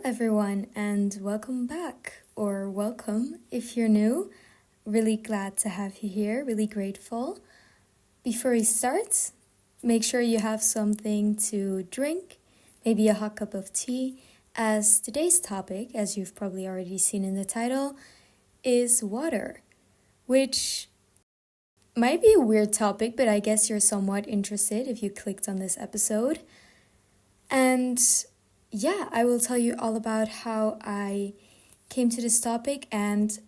everyone, and welcome back, or welcome if you're new. Really glad to have you here, really grateful. Before we start, make sure you have something to drink, maybe a hot cup of tea, as today's topic, as you've probably already seen in the title, is water, which might be a weird topic, but I guess you're somewhat interested if you clicked on this episode. And yeah, I will tell you all about how I came to this topic, and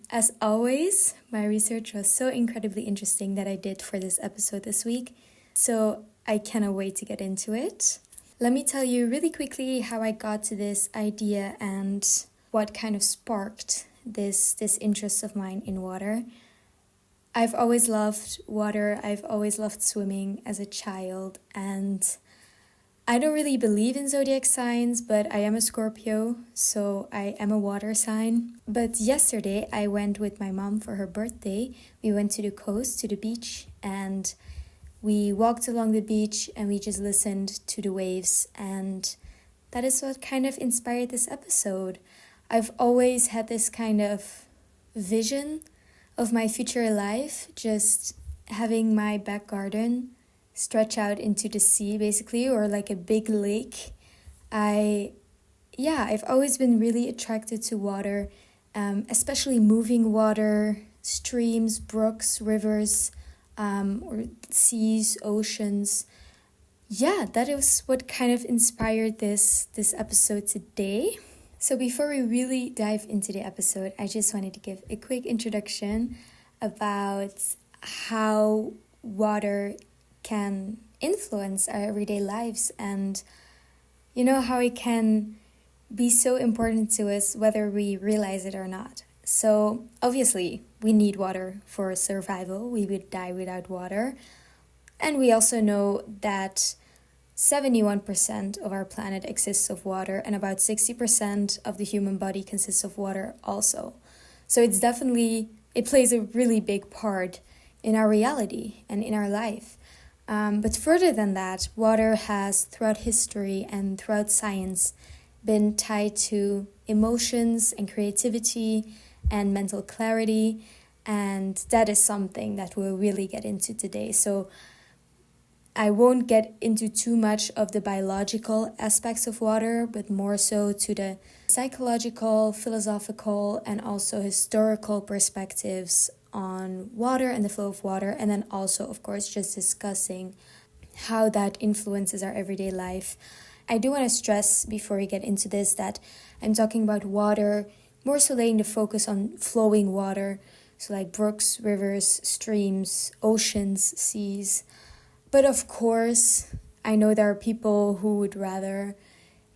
as always, my research was so incredibly interesting that I did for this episode this week, so I cannot wait to get into it. Let me tell you really quickly how I got to this idea and what kind of sparked this interest of mine in water. I've always loved water, I've always loved swimming as a child, and I don't really believe in zodiac signs, but I am a Scorpio, so I am a water sign. But yesterday I went with my mom for her birthday. We went to the coast, to the beach, and we walked along the beach and we just listened to the waves, and that is what kind of inspired this episode. I've always had this kind of vision of my future life, just having my back garden stretch out into the sea basically, or like a big lake. I've always been really attracted to water, especially moving water, streams, brooks, rivers, or seas, oceans. Yeah, that is what kind of inspired this episode today. So before we really dive into the episode, I just wanted to give a quick introduction about how water can influence our everyday lives, and how it can be so important to us whether we realize it or not. So obviously we need water for survival. We would die without water. And we also know that 71% of our planet exists of water, and about 60% of the human body consists of water also. So it plays a really big part in our reality and in our life. But further than that, water has, throughout history and throughout science, been tied to emotions and creativity and mental clarity, and that is something that we'll really get into today. So I won't get into too much of the biological aspects of water, but more so to the psychological, philosophical, and also historical perspectives on water and the flow of water, and then also, of course, just discussing how that influences our everyday life. I do want to stress before we get into this that I'm talking about water, more so laying the focus on flowing water, so like brooks, rivers, streams, oceans, seas. But of course, I know there are people who would rather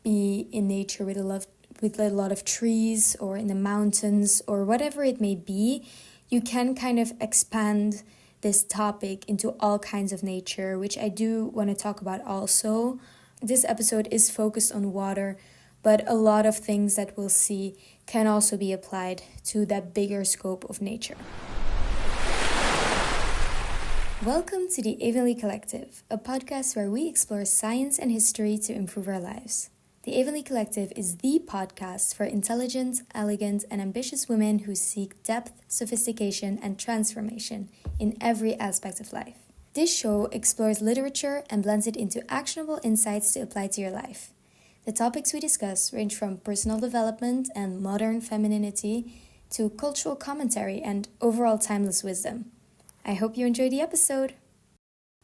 be in nature with a lot of trees, or in the mountains, or whatever it may be. You can kind of expand this topic into all kinds of nature, which I do want to talk about also. This episode is focused on water, but a lot of things that we'll see can also be applied to that bigger scope of nature. Welcome to the Avenly Collective, a podcast where we explore science and history to improve our lives. The Avenly Collective is the podcast for intelligent, elegant, and ambitious women who seek depth, sophistication, and transformation in every aspect of life. This show explores literature and blends it into actionable insights to apply to your life. The topics we discuss range from personal development and modern femininity to cultural commentary and overall timeless wisdom. I hope you enjoy the episode.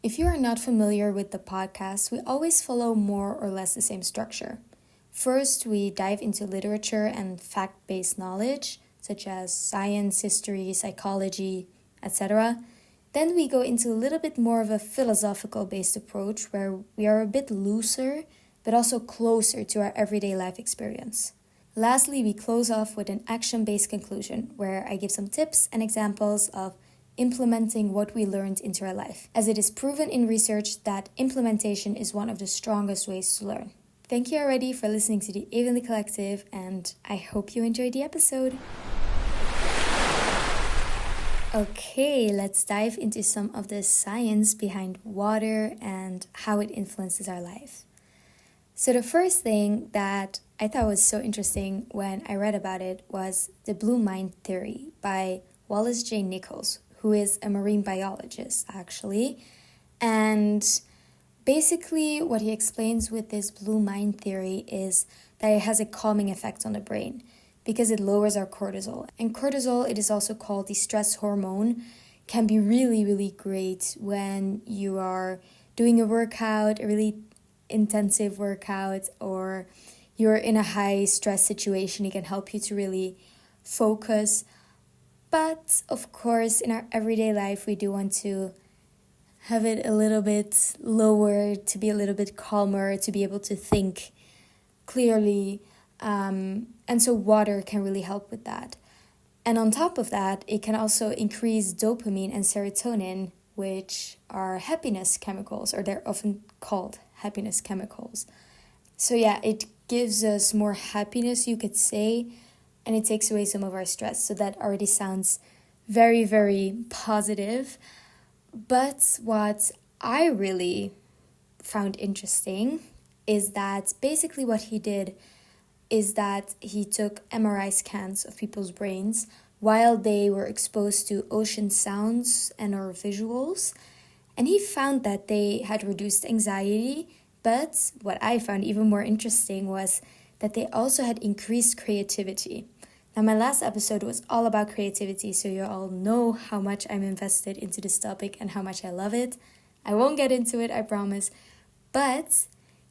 If you are not familiar with the podcast, we always follow more or less the same structure. First, we dive into literature and fact-based knowledge, such as science, history, psychology, etc. Then we go into a little bit more of a philosophical-based approach, where we are a bit looser, but also closer to our everyday life experience. Lastly, we close off with an action-based conclusion, where I give some tips and examples of implementing what we learned into our life, as it is proven in research that implementation is one of the strongest ways to learn. Thank you already for listening to the Avenly Collective, and I hope you enjoyed the episode. Okay, let's dive into some of the science behind water and how it influences our life. So the first thing that I thought was so interesting when I read about it was the blue mind theory by Wallace J. Nichols, who is a marine biologist, actually. And basically, what he explains with this blue mind theory is that it has a calming effect on the brain because it lowers our cortisol. And cortisol, it is also called the stress hormone, can be really, really great when you are doing a workout, a really intensive workout, or you're in a high stress situation. It can help you to really focus. But of course, in our everyday life, we do want to have it a little bit lower, to be a little bit calmer, to be able to think clearly. And so water can really help with that. And on top of that, it can also increase dopamine and serotonin, which are happiness chemicals, or they're often called happiness chemicals. So yeah, it gives us more happiness, you could say, and it takes away some of our stress. So that already sounds very, very positive. But what I really found interesting is that basically what he did is that he took MRI scans of people's brains while they were exposed to ocean sounds and or visuals. And he found that they had reduced anxiety. But what I found even more interesting was that they also had increased creativity. Now, my last episode was all about creativity, so you all know how much I'm invested into this topic and how much I love it. I won't get into it, I promise. But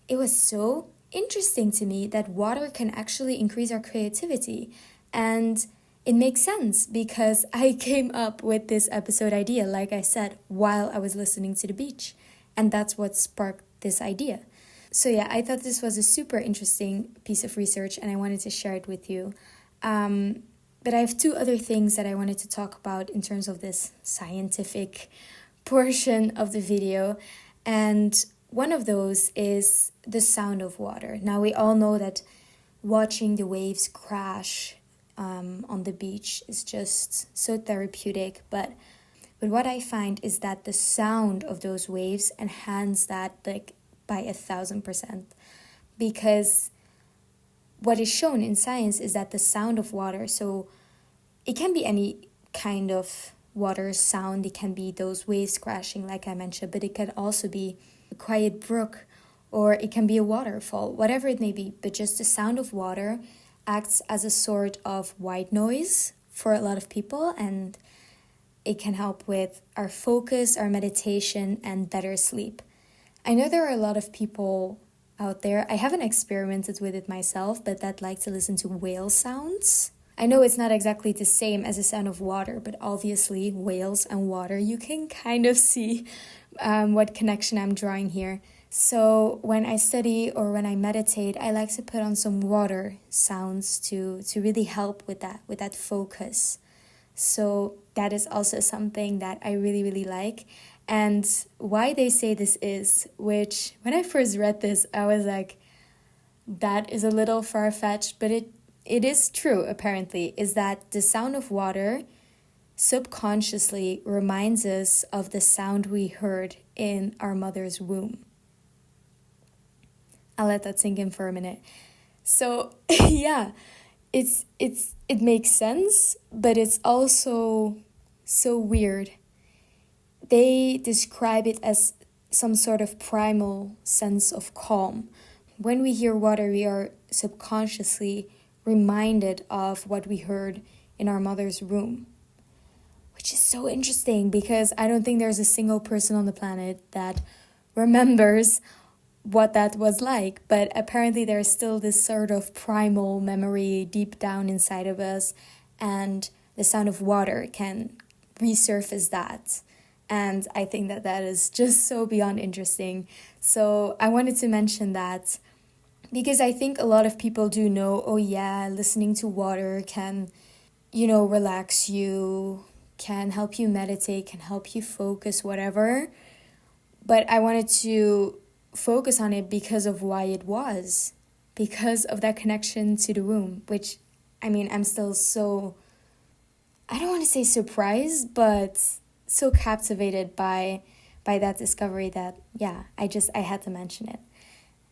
it was so interesting to me that water can actually increase our creativity. And it makes sense because I came up with this episode idea, like I said, while I was listening to the beach. And that's what sparked this idea. So yeah, I thought this was a super interesting piece of research and I wanted to share it with you. But I have two other things that I wanted to talk about in terms of this scientific portion of the video. And one of those is the sound of water. Now, we all know that watching the waves crash on the beach is just so therapeutic. But what I find is that the sound of those waves enhance that like by 1,000%. Because what is shown in science is that the sound of water, so it can be any kind of water sound. It can be those waves crashing, like I mentioned, but it can also be a quiet brook or it can be a waterfall, whatever it may be. But just the sound of water acts as a sort of white noise for a lot of people, and it can help with our focus, our meditation, and better sleep. I know there are a lot of people out there, I haven't experimented with it myself, but that like to listen to whale sounds. I know it's not exactly the same as the sound of water, but obviously whales and water, you can kind of see what connection I'm drawing here. So when I study or when I meditate, I like to put on some water sounds to really help with that focus. So that is also something that I really, really like. And why they say this is, which when I first read this, I was like, that is a little far-fetched, but it is true, apparently, is that the sound of water subconsciously reminds us of the sound we heard in our mother's womb. I'll let that sink in for a minute. So, yeah, it makes sense, but it's also so weird. They describe it as some sort of primal sense of calm. When we hear water, we are subconsciously reminded of what we heard in our mother's womb, which is so interesting because I don't think there's a single person on the planet that remembers what that was like. But apparently there's still this sort of primal memory deep down inside of us, and the sound of water can resurface that. And I think that is just so beyond interesting. So I wanted to mention that because I think a lot of people do know, oh yeah, listening to water can, relax you, can help you meditate, can help you focus, whatever. But I wanted to focus on it because of why it was, because of that connection to the womb, which, I'm still so, I don't want to say surprised, but so captivated by that discovery that, I had to mention it.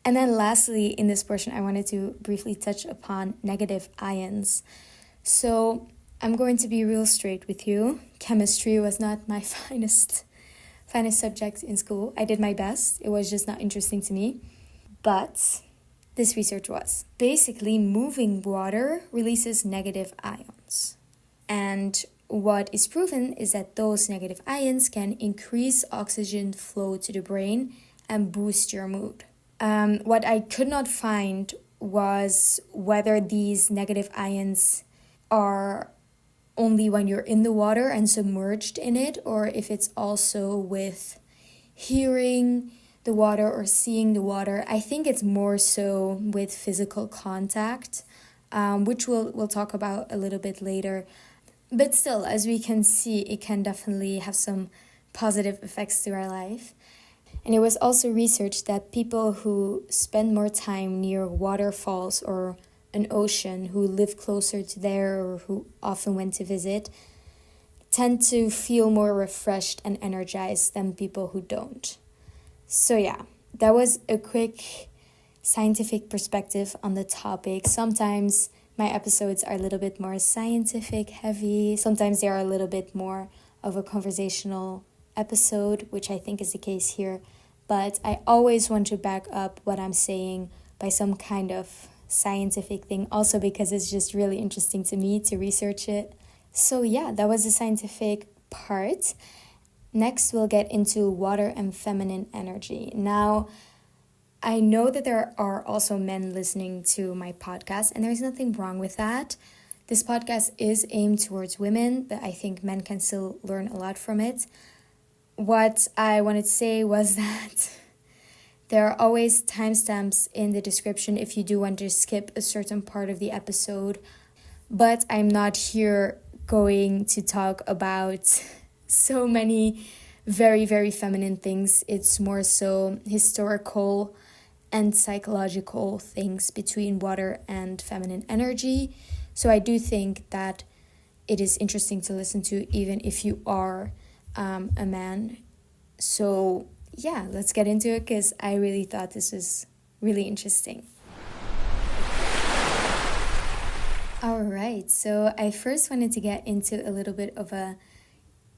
And then lastly, in this portion, I wanted to briefly touch upon negative ions. So I'm going to be real straight with you. Chemistry was not my finest subject in school. I did my best. It was just not interesting to me. But this research was. Basically, moving water releases negative ions. And what is proven is that those negative ions can increase oxygen flow to the brain and boost your mood. What I could not find was whether these negative ions are only when you're in the water and submerged in it, or if it's also with hearing the water or seeing the water. I think it's more so with physical contact, which we'll talk about a little bit later. But still, as we can see, it can definitely have some positive effects to our life. And it was also researched that people who spend more time near waterfalls or an ocean, who live closer to there or who often went to visit, tend to feel more refreshed and energized than people who don't. So yeah, that was a quick scientific perspective on the topic. Sometimes my episodes are a little bit more scientific heavy. Sometimes they are a little bit more of a conversational episode, which I think is the case here. But I always want to back up what I'm saying by some kind of scientific thing, also because it's just really interesting to me to research it. So yeah, that was the scientific part. Next, we'll get into water and feminine energy. Now, I know that there are also men listening to my podcast, and there's nothing wrong with that. This podcast is aimed towards women, but I think men can still learn a lot from it. What I wanted to say was that there are always timestamps in the description if you do want to skip a certain part of the episode. But I'm not here going to talk about so many very, very feminine things. It's more so historical and psychological things between water and feminine energy. So I do think that it is interesting to listen to even if you are a man. So yeah, let's get into it because I really thought this was really interesting. All right, so I first wanted to get into a little bit of a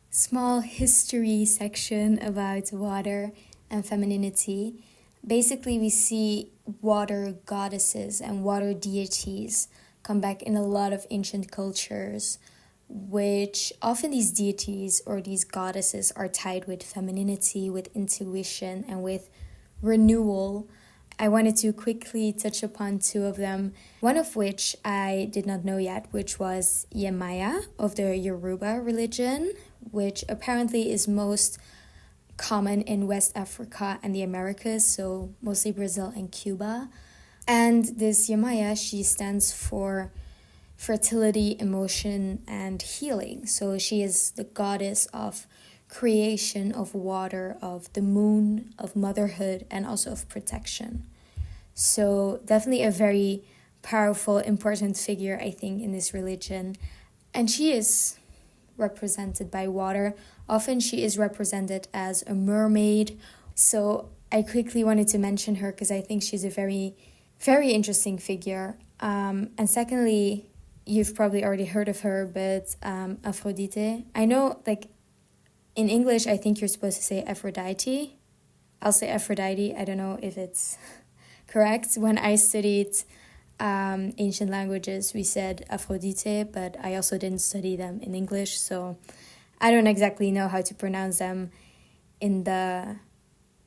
small history section about water and femininity. Basically, we see water goddesses and water deities come back in a lot of ancient cultures, which often these deities or these goddesses are tied with femininity, with intuition, and with renewal. I wanted to quickly touch upon two of them, one of which I did not know yet, which was Yemaya of the Yoruba religion, which apparently is most common in West Africa and the Americas, so mostly Brazil and Cuba. And this Yemaya, she stands for fertility, emotion, and healing. So she is the goddess of creation, of water, of the moon, of motherhood, and also of protection. So definitely a very powerful, important figure, I think, in this religion. And she is represented by water. Often she is represented as a mermaid. So I quickly wanted to mention her because I think she's a very, very interesting figure. And secondly, you've probably already heard of her, but Aphrodite. I know, like, in English, I think you're supposed to say Aphrodite. I'll say Aphrodite. I don't know if it's correct. When I studied ancient languages, we said Aphrodite, but I also didn't study them in English, so I don't exactly know how to pronounce them in the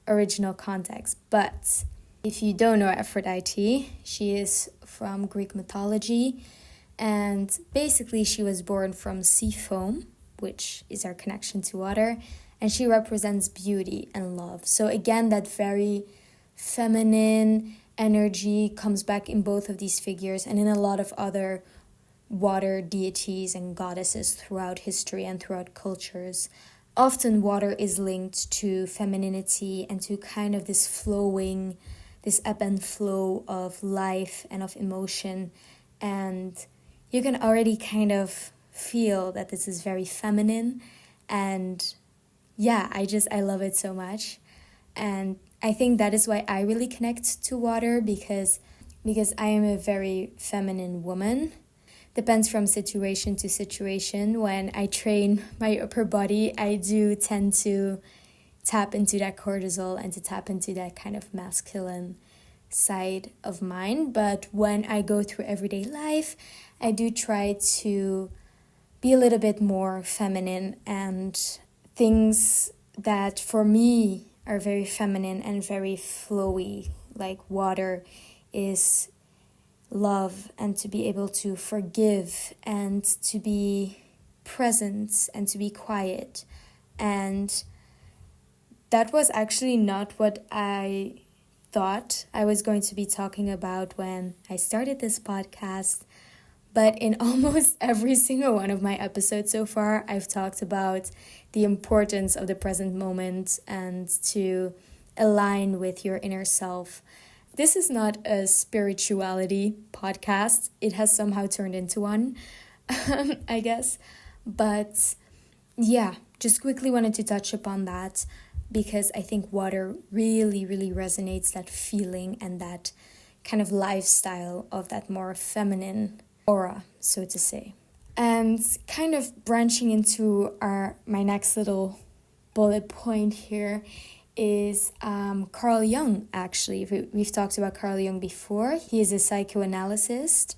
original context. But if you don't know Aphrodite, she is from Greek mythology, and basically she was born from sea foam, which is our connection to water, and she represents beauty and love. So again, that very feminine energy comes back in both of these figures and in a lot of other water deities and goddesses throughout history and throughout cultures. Often water is linked to femininity and to kind of this flowing, this ebb and flow of life and of emotion. And you can already kind of feel that this is very feminine. And yeah, I love it so much. And I think that is why I really connect to water, because I am a very feminine woman. Depends from situation to situation. When I train my upper body, I do tend to tap into that cortisol and to tap into that kind of masculine side of mine. But when I go through everyday life, I do try to be a little bit more feminine, and things that for me are very feminine and very flowy, like water is love, and to be able to forgive and to be present and to be quiet. And that was actually not what I thought I was going to be talking about when I started this podcast. But in almost every single one of my episodes so far, I've talked about the importance of the present moment and to align with your inner self. This is not a spirituality podcast. It has somehow turned into one, I guess. But yeah, just quickly wanted to touch upon that, because I think water really, really resonates that feeling and that kind of lifestyle of that more feminine aura, so to say. And kind of branching into my next little bullet point here is Carl Jung, actually. We've talked about Carl Jung before. He is a psychoanalyst.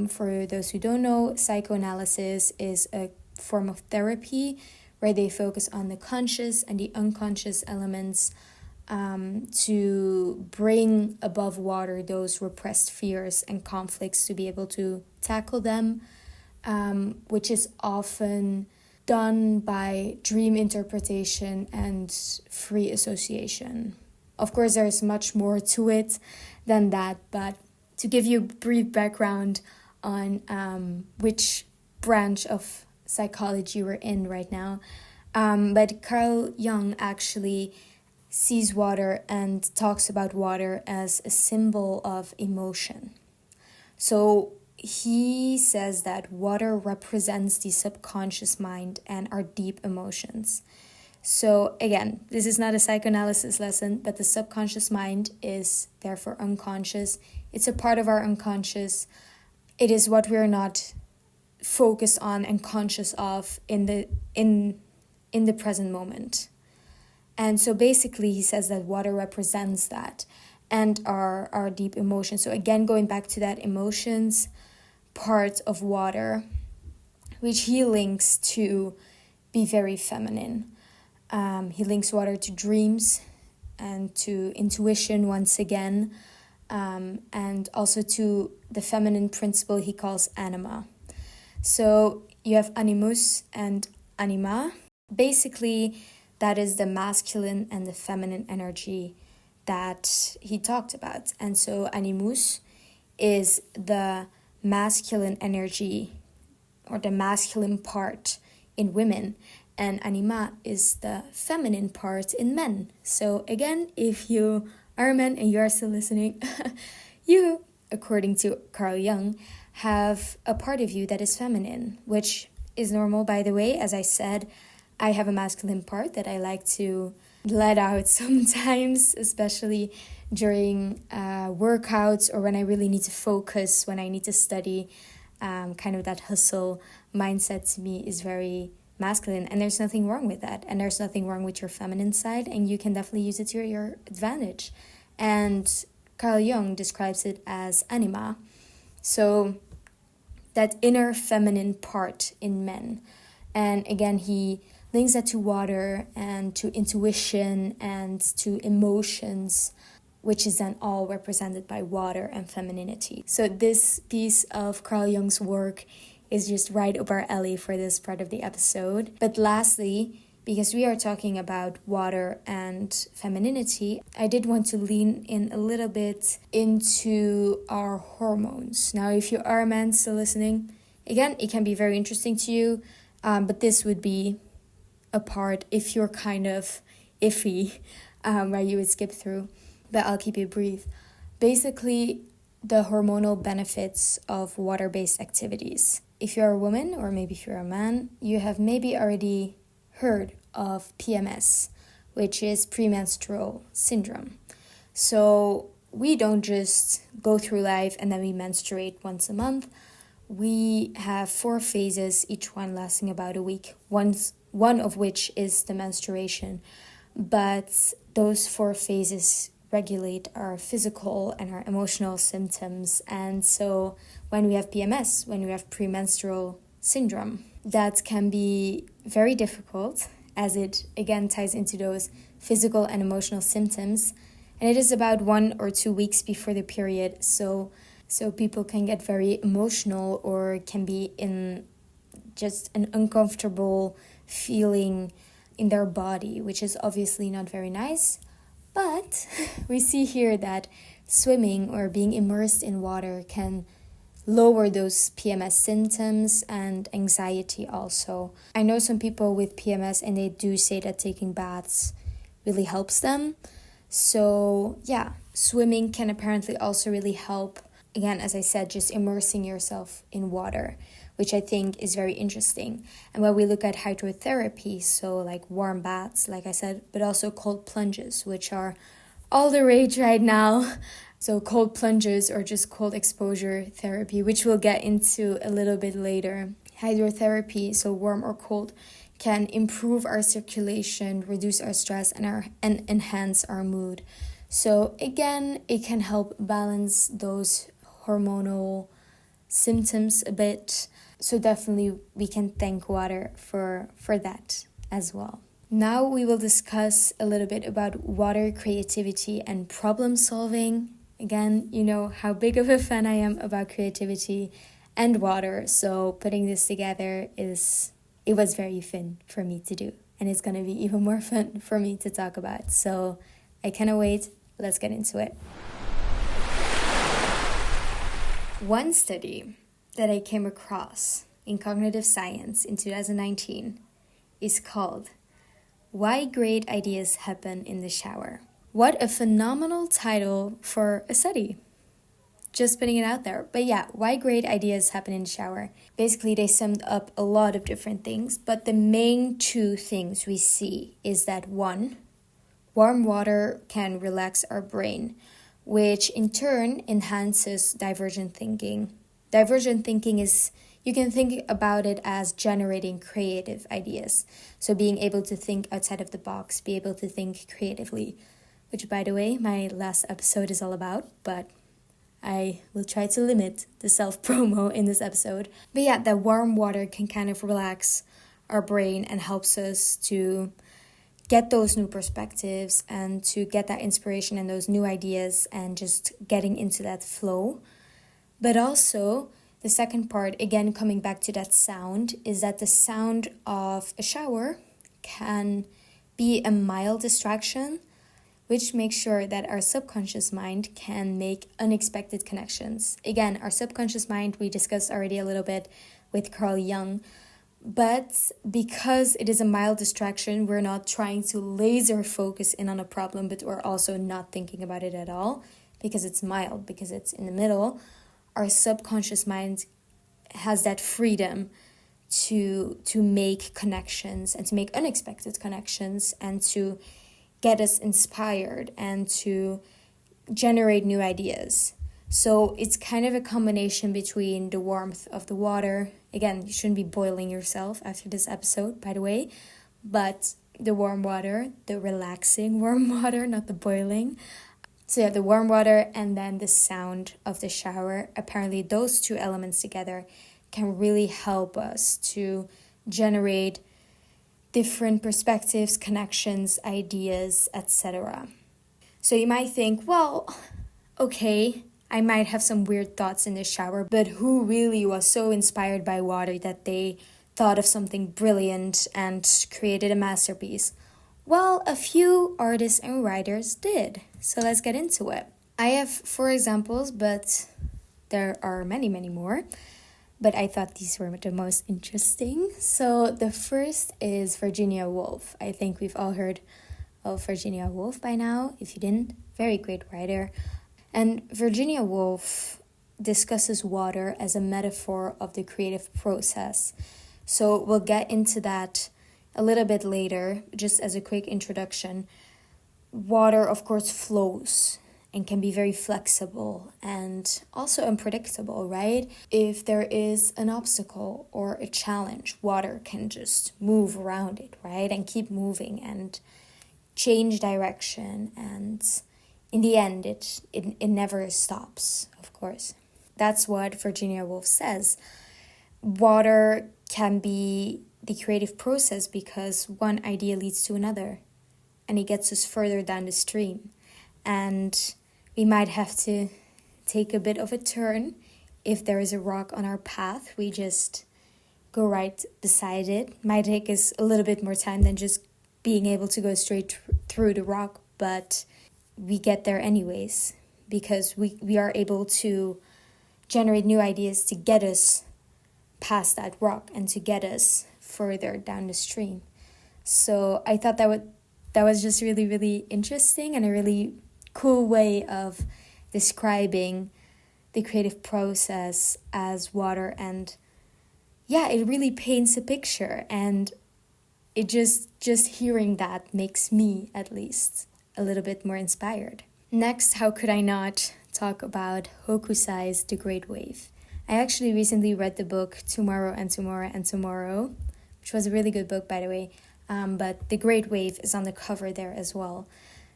For those who don't know, psychoanalysis is a form of therapy where they focus on the conscious and the unconscious elements to bring above water those repressed fears and conflicts, to be able to tackle them, which is often done by dream interpretation and free association. Of course, there's much more to it than that, but to give you a brief background on which branch of psychology we're in right now, but Carl Jung actually sees water and talks about water as a symbol of emotion. So he says that water represents the subconscious mind and our deep emotions. So again, this is not a psychoanalysis lesson, but the subconscious mind is therefore unconscious. It's a part of our unconscious. It is what we're not focused on and conscious of in the present moment. And so basically he says that water represents that and our deep emotions. So again, going back to that emotions part of water, which he links to be very feminine. He links water to dreams and to intuition once again, and also to the feminine principle he calls anima. So you have animus and anima. Basically, that is the masculine and the feminine energy that he talked about. And so animus is the masculine energy or the masculine part in women, and anima is the feminine part in men. So again, if you are a man and you are still listening, you, according to Carl Jung, have a part of you that is feminine, which is normal, by the way. As I said, I have a masculine part that I like to let out sometimes, especially during workouts or when I really need to focus, when I need to study. Kind of that hustle mindset to me is very masculine, and there's nothing wrong with that, and there's nothing wrong with your feminine side, and you can definitely use it to your advantage. And Carl Jung describes it as anima, so that inner feminine part in men. And again, he links that to water and to intuition and to emotions, which is then all represented by water and femininity. So this piece of Carl Jung's work is just right up our alley for this part of the episode. But lastly, because we are talking about water and femininity, I did want to lean in a little bit into our hormones. Now, if you are a man still listening, again, it can be very interesting to you, but this would be a part if you're kind of iffy, where you would skip through, but I'll keep it brief. Basically, the hormonal benefits of water-based activities. If you're a woman, or maybe if you're a man, you have maybe already heard of PMS, which is premenstrual syndrome. So we don't just go through life and then we menstruate once a month. We have 4 phases, each one lasting about a week, one of which is the menstruation. But those 4 phases regulate our physical and our emotional symptoms. And so when we have PMS, when we have premenstrual syndrome, that can be very difficult, as it again ties into those physical and emotional symptoms. And it is about 1 or 2 weeks before the period. So people can get very emotional or can be in just an uncomfortable feeling in their body, which is obviously not very nice. But we see here that swimming or being immersed in water can lower those PMS symptoms and anxiety also. I know some people with PMS and they do say that taking baths really helps them. So yeah, swimming can apparently also really help. Again, as I said, just immersing yourself in water, which I think is very interesting. And when we look at hydrotherapy, so like warm baths, like I said, but also cold plunges, which are all the rage right now. So cold plunges or just cold exposure therapy, which we'll get into a little bit later. Hydrotherapy, so warm or cold, can improve our circulation, reduce our stress, and enhance our mood. So again, it can help balance those hormonal symptoms a bit. So definitely we can thank water for that as well. Now we will discuss a little bit about water creativity and problem solving. Again, you know how big of a fan I am about creativity and water. So putting this together it was very fun for me to do. And it's going to be even more fun for me to talk about. So I cannot wait. Let's get into it. One study that I came across in cognitive science in 2019 is called Why Great Ideas Happen in the Shower. What a phenomenal title for a study. Just putting it out there. But yeah, why great ideas happen in the shower. Basically, they summed up a lot of different things, but the main 2 things we see is that 1, warm water can relax our brain, which in turn enhances divergent thinking. Divergent thinking is, you can think about it as generating creative ideas. So being able to think outside of the box, be able to think creatively, which by the way, my last episode is all about, but I will try to limit the self-promo in this episode. But yeah, that warm water can kind of relax our brain and helps us to get those new perspectives and to get that inspiration and those new ideas and just getting into that flow. But also, the second part, again, coming back to that sound, is that the sound of a shower can be a mild distraction, which makes sure that our subconscious mind can make unexpected connections. Again, our subconscious mind, we discussed already a little bit with Carl Jung, but because it is a mild distraction, we're not trying to laser focus in on a problem, but we're also not thinking about it at all because it's mild, because it's in the middle. Our subconscious mind has that freedom to make connections and to make unexpected connections and to get us inspired and to generate new ideas. So it's kind of a combination between the warmth of the water. Again, you shouldn't be boiling yourself after this episode, by the way, but the warm water, the relaxing warm water, not the boiling. So yeah, the warm water and then the sound of the shower. Apparently those 2 elements together can really help us to generate different perspectives, connections, ideas, etc. So you might think, well, okay, I might have some weird thoughts in the shower, but who really was so inspired by water that they thought of something brilliant and created a masterpiece? Well, a few artists and writers did. So let's get into it. I have 4 examples, but there are many, many more. But I thought these were the most interesting. So the first is Virginia Woolf. I think we've all heard of Virginia Woolf by now. If you didn't, very great writer. And Virginia Woolf discusses water as a metaphor of the creative process. So we'll get into that a little bit later, just as a quick introduction, water, of course, flows and can be very flexible and also unpredictable, right? If there is an obstacle or a challenge, water can just move around it, right? And keep moving and change direction. And in the end, it never stops, of course. That's what Virginia Woolf says. Water can be the creative process because one idea leads to another and it gets us further down the stream. And we might have to take a bit of a turn. If there is a rock on our path, we just go right beside it. Might take us a little bit more time than just being able to go straight through the rock, but we get there anyways because we are able to generate new ideas to get us past that rock and to get us further down the stream. So I thought that was just really, really interesting and a really cool way of describing the creative process as water. And yeah, it really paints a picture, and it just hearing that makes me at least a little bit more inspired. Next, how could I not talk about Hokusai's The Great Wave? I actually recently read the book Tomorrow and Tomorrow and Tomorrow, which was a really good book, by the way. But The Great Wave is on the cover there as well.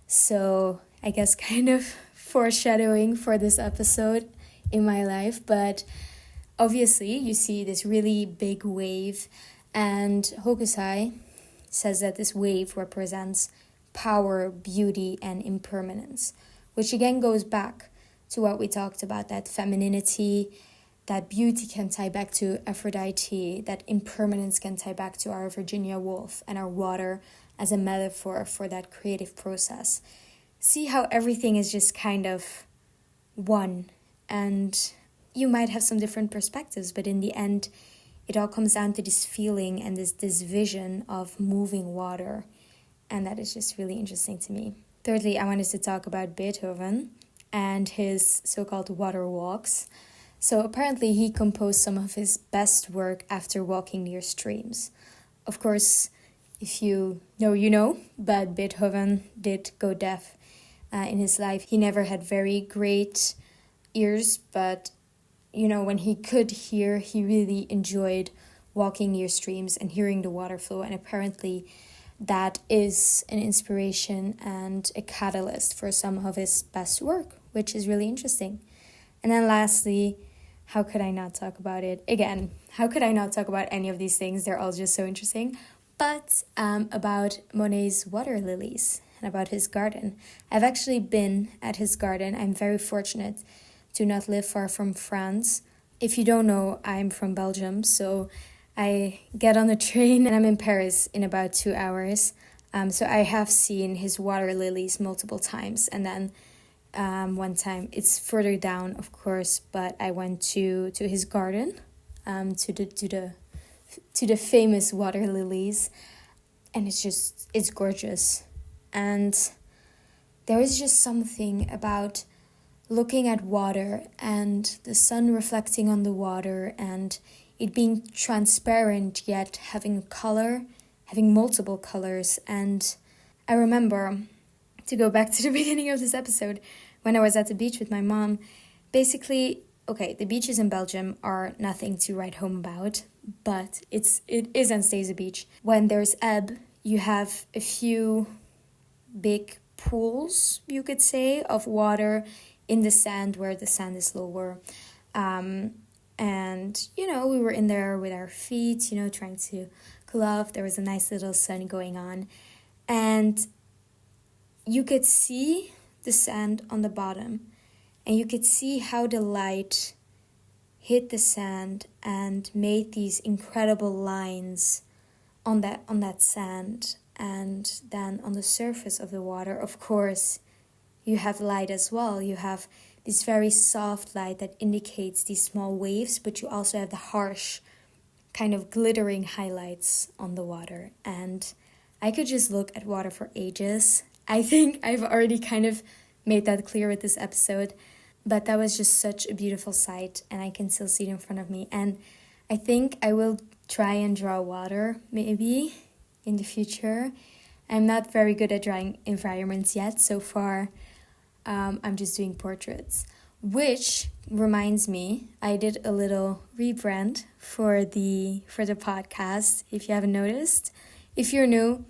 So I guess kind of foreshadowing for this episode in my life. But obviously you see this really big wave, and Hokusai says that this wave represents power, beauty, and impermanence, which again goes back to what we talked about, that femininity, that beauty can tie back to Aphrodite, that impermanence can tie back to our Virginia Woolf and our water as a metaphor for that creative process. See how everything is just kind of one, and you might have some different perspectives, but in the end, it all comes down to this feeling and this vision of moving water, and that is just really interesting to me. Thirdly, I wanted to talk about Beethoven and his so-called water walks. So apparently he composed some of his best work after walking near streams. Of course, if you know, you know, but Beethoven did go deaf in his life. He never had very great ears, but you know, when he could hear, he really enjoyed walking near streams and hearing the water flow. And apparently that is an inspiration and a catalyst for some of his best work, which is really interesting. And then lastly, how could I not talk about it? Again, how could I not talk about any of these things? They're all just so interesting. But about Monet's water lilies and about his garden. I've actually been at his garden. I'm very fortunate to not live far from France. If you don't know, I'm from Belgium, so I get on the train and I'm in Paris in about 2 hours. So I have seen his water lilies multiple times, and then one time it's further down, of course, but I went to his garden, to the famous water lilies, and it's gorgeous. And there is just something about looking at water and the sun reflecting on the water and it being transparent yet having color, having multiple colors. And I remember, to go back to the beginning of this episode, when I was at the beach with my mom, basically, okay, the beaches in Belgium are nothing to write home about, but it is and stays a beach. When there's ebb, you have a few big pools, you could say, of water in the sand where the sand is lower. And, you know, we were in there with our feet, you know, trying to cool off. There was a nice little sun going on. And you could see the sand on the bottom. And you could see how the light hit the sand and made these incredible lines on that sand. And then on the surface of the water, of course, you have light as well. You have this very soft light that indicates these small waves, but you also have the harsh, kind of glittering highlights on the water. And I could just look at water for ages. I think I've already kind of made that clear with this episode, but that was just such a beautiful sight, and I can still see it in front of me. And I think I will try and draw water, maybe, in the future. I'm not very good at drawing environments yet. So far, I'm just doing portraits. Which reminds me, I did a little rebrand for the podcast, if you haven't noticed. If you're new,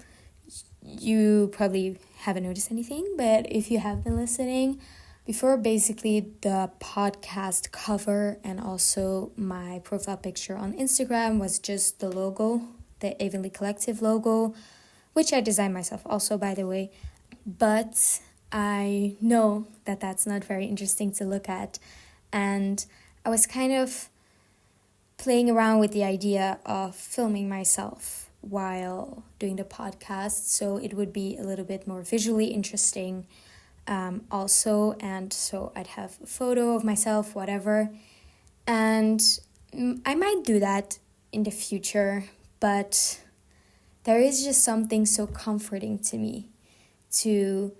you probably haven't noticed anything, but if you have been listening, before, basically the podcast cover and also my profile picture on Instagram was just the logo, the Avenly Collective logo, which I designed myself also, by the way. But I know that that's not very interesting to look at. And I was kind of playing around with the idea of filming myself while doing the podcast, so it would be a little bit more visually interesting also, and so I'd have a photo of myself, whatever, and I might do that in the future, but there is just something so comforting to me to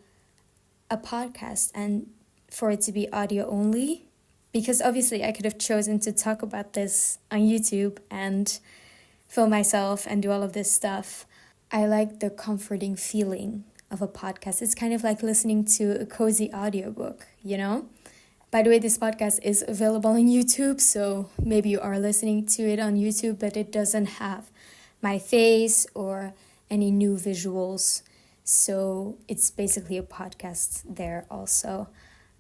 a podcast and for it to be audio only, because obviously I could have chosen to talk about this on YouTube and film myself and do all of this stuff. I like the comforting feeling of a podcast. It's kind of like listening to a cozy audiobook, you know? By the way, this podcast is available on YouTube, so maybe you are listening to it on YouTube, but it doesn't have my face or any new visuals. So it's basically a podcast there also.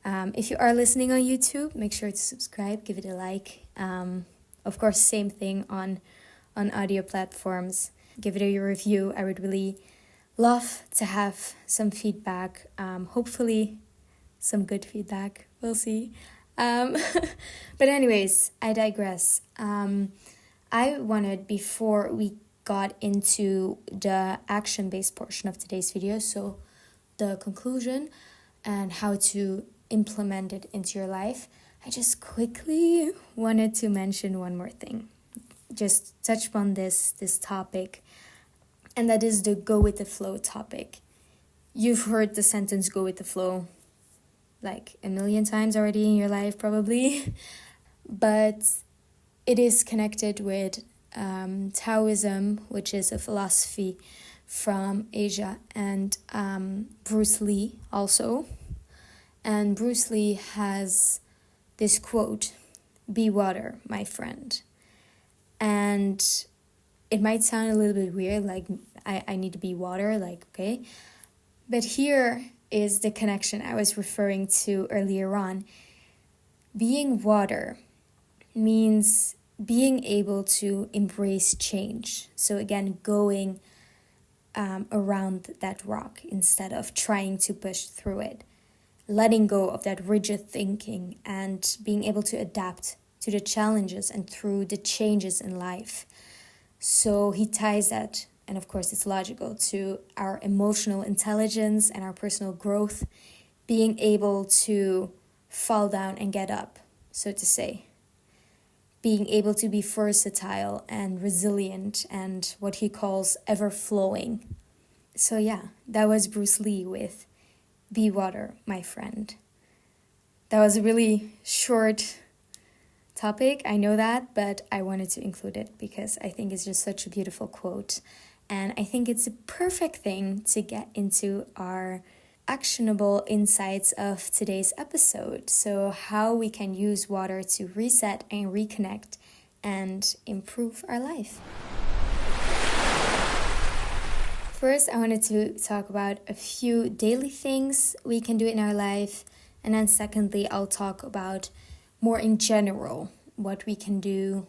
If you are listening on YouTube, make sure to subscribe, give it a like. Of course, same thing on audio platforms. Give it a review. I would really love to have some feedback. Hopefully some good feedback. We'll see. But anyways, I digress. I wanted, before we got into the action-based portion of today's video, so the conclusion and how to implement it into your life, I just quickly wanted to mention one more thing. Just touch upon this topic, and that is the go with the flow topic. You've heard the sentence go with the flow like a million times already in your life probably, but it is connected with Taoism, which is a philosophy from Asia, and Bruce Lee also. And Bruce Lee has this quote, "Be water, my friend." And it might sound a little bit weird, like I need to be water, like, okay. But here is the connection I was referring to earlier on. Being water means being able to embrace change. So again, going around that rock instead of trying to push through it. Letting go of that rigid thinking and being able to adapt to the challenges and through the changes in life. So he ties that, and of course it's logical, to our emotional intelligence and our personal growth, being able to fall down and get up, so to say. Being able to be versatile and resilient and what he calls ever-flowing. So yeah, that was Bruce Lee with "Be water, my friend." That was a really short topic, I know that, but I wanted to include it because I think it's just such a beautiful quote. And I think it's a perfect thing to get into our actionable insights of today's episode. So how we can use water to reset and reconnect and improve our life. First, I wanted to talk about a few daily things we can do in our life. And then secondly, I'll talk about more in general what we can do,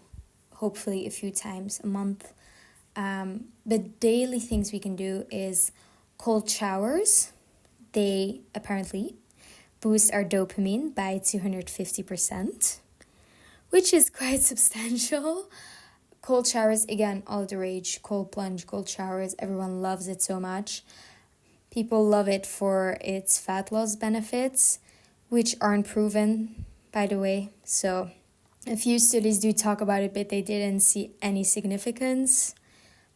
hopefully a few times a month. But daily things we can do is cold showers. They apparently boost our dopamine by 250%, which is quite substantial. Cold showers, again, all the rage. Cold plunge, cold showers, everyone loves it so much. People love it for its fat loss benefits, which aren't proven, by the way. So a few studies do talk about it, but they didn't see any significance.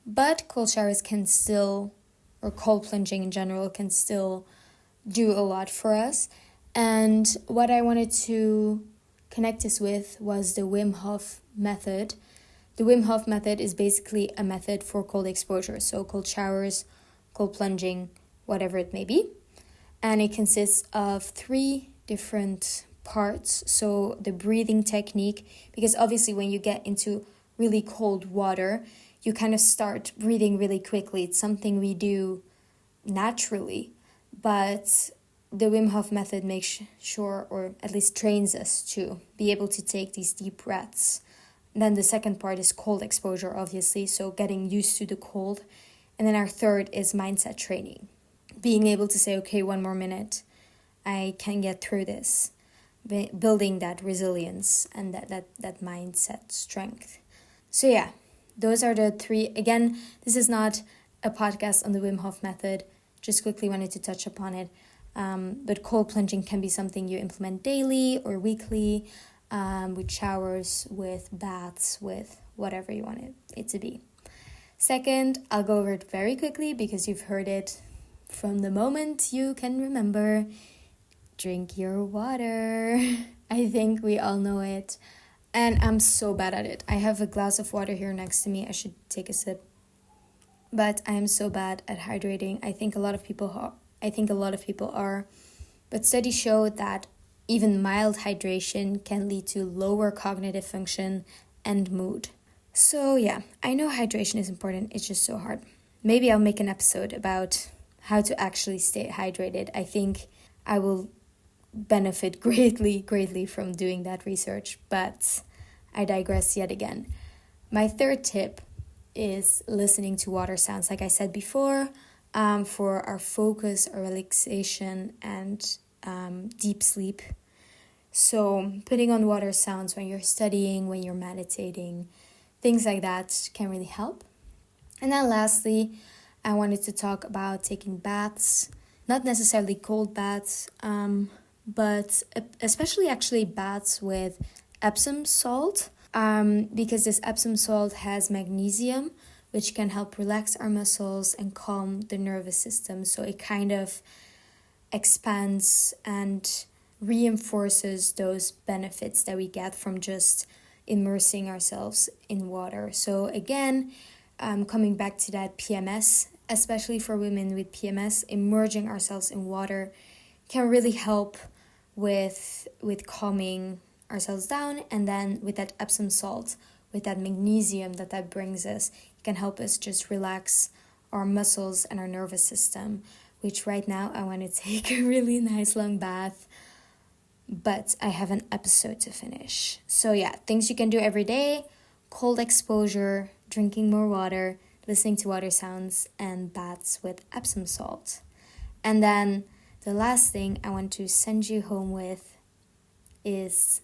But cold showers can still, or cold plunging in general, can still do a lot for us. And what I wanted to connect this with was the Wim Hof method, The Wim Hof method is basically a method for cold exposure, so cold showers, cold plunging, whatever it may be. And it consists of 3 different parts. So the breathing technique, because obviously when you get into really cold water, you kind of start breathing really quickly. It's something we do naturally, but the Wim Hof method makes sure, or at least trains us to be able to take these deep breaths. Then the second part is cold exposure, obviously, so getting used to the cold. And then our third is mindset training, being able to say, okay, 1 more minute, I can get through this, building that resilience and that mindset strength. So yeah, those are the 3. Again, this is not a podcast on the Wim Hof method, just quickly wanted to touch upon it. But cold plunging can be something you implement daily or weekly, with showers, with baths, with whatever you want it to be. Second, I'll go over it very quickly because you've heard it from the moment you can remember. Drink your water. I think we all know it. And I'm so bad at it. I have a glass of water here next to me. I should take a sip. But I am so bad at hydrating. I think a lot of people are. But studies show that even mild hydration can lead to lower cognitive function and mood. So yeah, I know hydration is important. It's just so hard. Maybe I'll make an episode about how to actually stay hydrated. I think I will benefit greatly from doing that research, but I digress yet again. My third tip is listening to water sounds, like I said before, for our focus, our relaxation, and deep sleep. So putting on water sounds when you're studying, when you're meditating, things like that can really help. And then lastly, I wanted to talk about taking baths, not necessarily cold baths, but especially actually baths with Epsom salt, because this Epsom salt has magnesium, which can help relax our muscles and calm the nervous system. So it kind of expands and reinforces those benefits that we get from just immersing ourselves in water. So again, coming back to that PMS, especially for women with PMS, immersing ourselves in water can really help with calming ourselves down. And then with that Epsom salt, with that magnesium that brings us, it can help us just relax our muscles and our nervous system, which right now I want to take a really nice long bath, but I have an episode to finish. So yeah, things you can do every day: cold exposure, drinking more water, listening to water sounds, and baths with Epsom salt. And then the last thing I want to send you home with is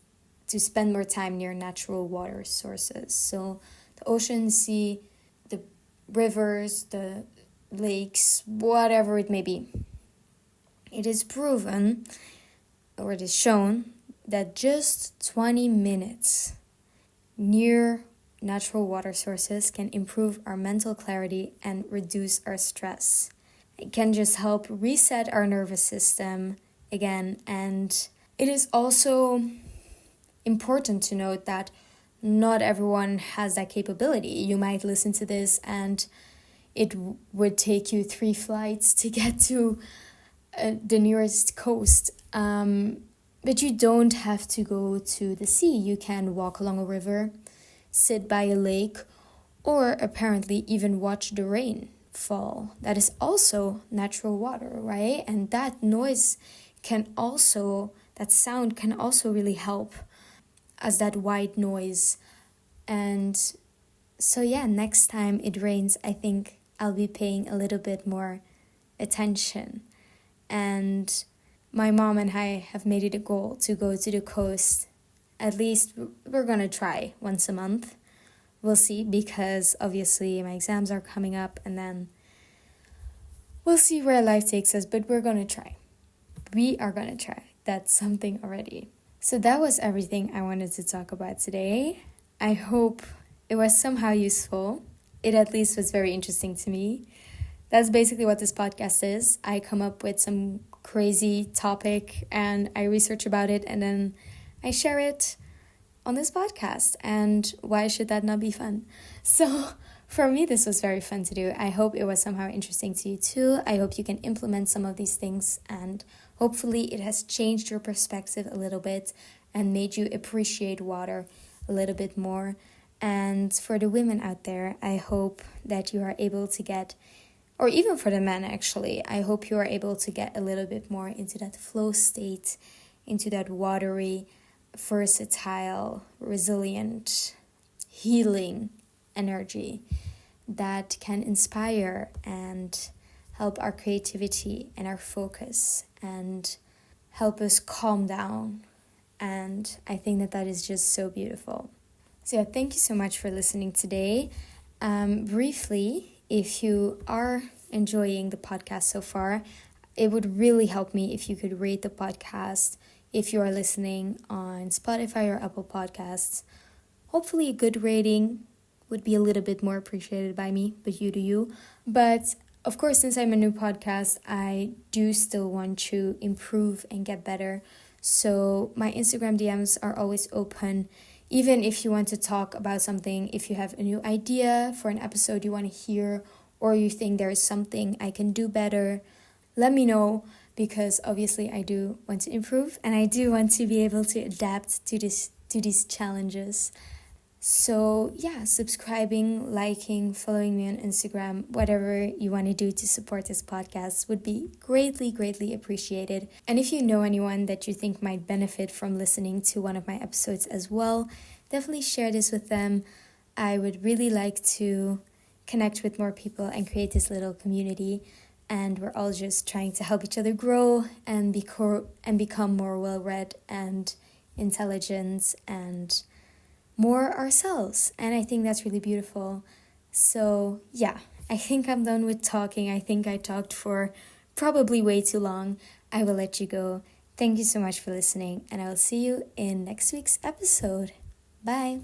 to spend more time near natural water sources. So the ocean, sea, the rivers, the lakes, whatever it may be. It is proven, or it is shown, that just 20 minutes near natural water sources can improve our mental clarity and reduce our stress. It can just help reset our nervous system again. And it is also important to note that not everyone has that capability. You might listen to this and it would take you 3 flights to get to the nearest coast. But you don't have to go to the sea. You can walk along a river, sit by a lake, or apparently even watch the rain fall. That is also natural water, right? And that sound can also really help as that white noise. And so yeah, next time it rains, I think I'll be paying a little bit more attention. And my mom and I have made it a goal to go to the coast. At least we're gonna try once a month. We'll see, because obviously my exams are coming up, and then we'll see where life takes us, but we're gonna try. We are gonna try. That's something already. So that was everything I wanted to talk about today. I hope it was somehow useful. It at least was very interesting to me. That's basically what this podcast is. I come up with some crazy topic and I research about it, and then I share it on this podcast. And why should that not be fun? So for me, this was very fun to do. I hope it was somehow interesting to you too. I hope you can implement some of these things, and hopefully it has changed your perspective a little bit and made you appreciate water a little bit more. And for the women out there, I hope that you are able to get, or even for the men actually, I hope you are able to get a little bit more into that flow state, into that watery, versatile, resilient, healing energy that can inspire and help our creativity and our focus and help us calm down. And I think that that is just so beautiful. So yeah, thank you so much for listening today. Briefly, if you are enjoying the podcast so far, it would really help me if you could rate the podcast if you are listening on Spotify or Apple Podcasts. Hopefully a good rating would be a little bit more appreciated by me, but you do you. But of course, since I'm a new podcast, I do still want to improve and get better. So my Instagram DMs are always open. Even if you want to talk about something, if you have a new idea for an episode you want to hear, or you think there is something I can do better, let me know, because obviously I do want to improve and I do want to be able to adapt to these challenges. So yeah, subscribing, liking, following me on Instagram, whatever you want to do to support this podcast would be greatly, greatly appreciated. And if you know anyone that you think might benefit from listening to one of my episodes as well, definitely share this with them. I would really like to connect with more people and create this little community. And we're all just trying to help each other grow and become more well-read and intelligent and more ourselves. And I think that's really beautiful. So yeah, I think I'm done with talking. I think I talked for probably way too long. I will let you go. Thank you so much for listening, and I will see you in next week's episode. Bye.